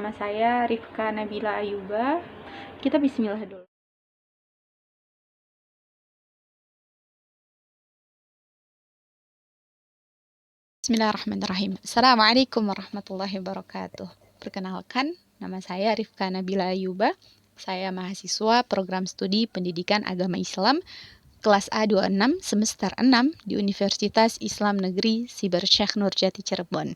nama saya Rifka Nabila Ayuba. Kita bismillah dulu. Bismillahirrahmanirrahim. Assalamualaikum warahmatullahi wabarakatuh. Perkenalkan, nama saya Rifka Nabila Ayuba. Saya mahasiswa program studi Pendidikan Agama Islam kelas A26 semester 6 di Universitas Islam Negeri Siber Syekh Nurjati Cirebon.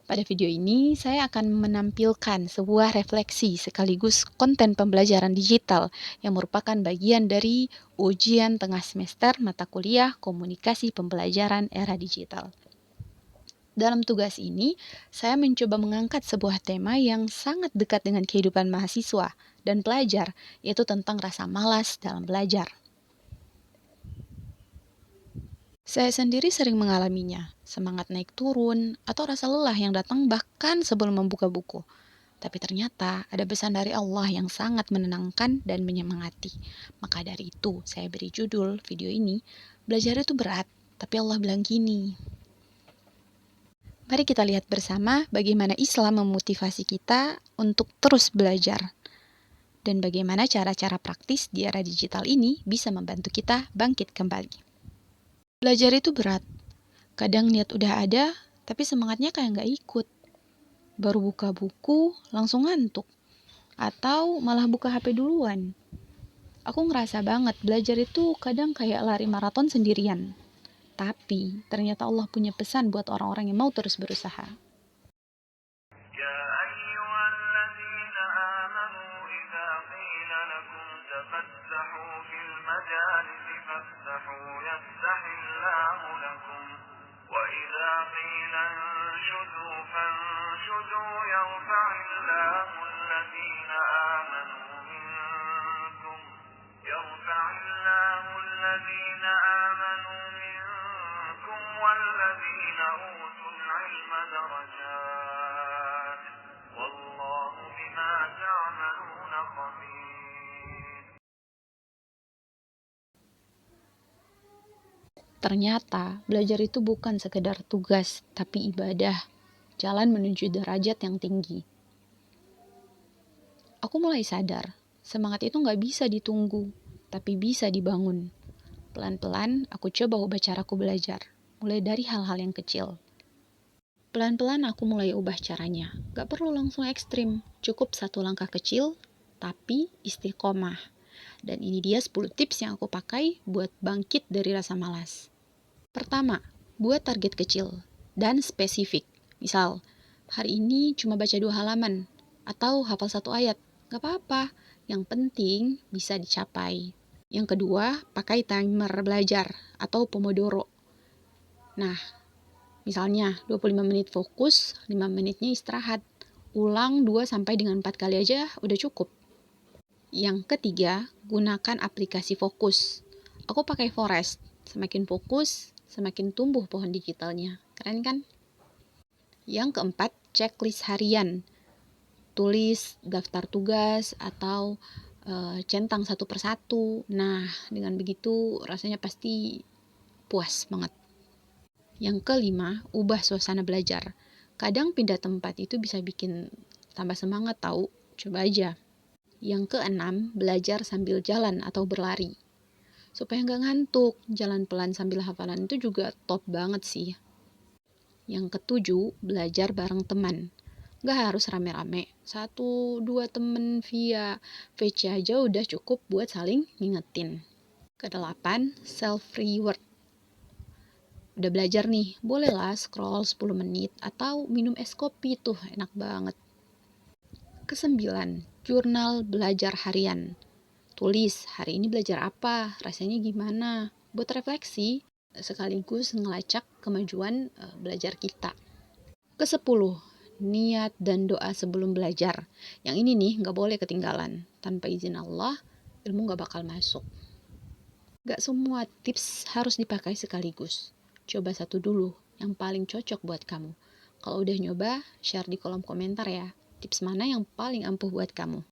Pada video ini, saya akan menampilkan sebuah refleksi sekaligus konten pembelajaran digital yang merupakan bagian dari ujian tengah semester mata kuliah Komunikasi Pembelajaran Era Digital. Dalam tugas ini, saya mencoba mengangkat sebuah tema yang sangat dekat dengan kehidupan mahasiswa dan pelajar, yaitu tentang rasa malas dalam belajar. Saya sendiri sering mengalaminya, semangat naik turun, atau rasa lelah yang datang bahkan sebelum membuka buku. Tapi ternyata ada pesan dari Allah yang sangat menenangkan dan menyemangati. Maka dari itu, saya beri judul video ini, Belajar itu berat, tapi Allah bilang gini. Mari kita lihat bersama bagaimana Islam memotivasi kita untuk terus belajar dan bagaimana cara-cara praktis di era digital ini bisa membantu kita bangkit kembali. Belajar itu berat. Kadang niat udah ada, tapi semangatnya kayak nggak ikut. Baru buka buku, langsung ngantuk. Atau malah buka HP duluan. Aku ngerasa banget belajar itu kadang kayak lari maraton sendirian. Tapi ternyata Allah punya pesan buat orang-orang yang mau terus berusaha. وإذا قيل انشدوا فانشدوا يرفع الله الذين آمنوا منكم والذين أوتوا العلم درجات والله بما تعملون خبير. Ternyata, belajar itu bukan sekedar tugas, tapi ibadah, jalan menuju derajat yang tinggi. Aku mulai sadar, semangat itu nggak bisa ditunggu, tapi bisa dibangun. Pelan-pelan, aku coba ubah caraku belajar, mulai dari hal-hal yang kecil. Pelan-pelan aku mulai ubah caranya, nggak perlu langsung ekstrim, cukup satu langkah kecil, tapi istiqomah. Dan ini dia 10 tips yang aku pakai buat bangkit dari rasa malas. Pertama, buat target kecil dan spesifik. Misal, hari ini cuma baca 2 halaman atau hafal 1 ayat. Gak apa-apa, yang penting bisa dicapai. Yang kedua, pakai timer belajar atau Pomodoro. Nah, misalnya 25 menit fokus, 5 menitnya istirahat. Ulang 2 sampai dengan 4 kali aja udah cukup. Yang ketiga, gunakan aplikasi fokus. Aku pakai Forest. Semakin fokus, semakin tumbuh pohon digitalnya. Keren kan? Yang keempat, checklist harian. Tulis daftar tugas atau centang satu persatu. Nah, dengan begitu rasanya pasti puas banget. Yang kelima, ubah suasana belajar. Kadang pindah tempat itu bisa bikin tambah semangat tahu. Coba aja. Yang keenam, belajar sambil jalan atau berlari. Supaya nggak ngantuk, jalan pelan sambil hafalan itu juga top banget sih. Yang ketujuh, belajar bareng teman. Nggak harus rame-rame. 1-2 temen via VC aja udah cukup buat saling ngingetin. Kedelapan, self-reward. Udah belajar nih, bolehlah scroll 10 menit atau minum es kopi tuh, enak banget. Kesembilan, jurnal belajar harian. Tulis, hari ini belajar apa, rasanya gimana. Buat refleksi, sekaligus ngelacak kemajuan belajar kita. Kesepuluh, niat dan doa sebelum belajar. Yang ini nih gak boleh ketinggalan. Tanpa izin Allah, ilmu gak bakal masuk. Gak semua tips harus dipakai sekaligus. Coba satu dulu, yang paling cocok buat kamu. Kalau udah nyoba, share di kolom komentar ya. Tips mana yang paling ampuh buat kamu?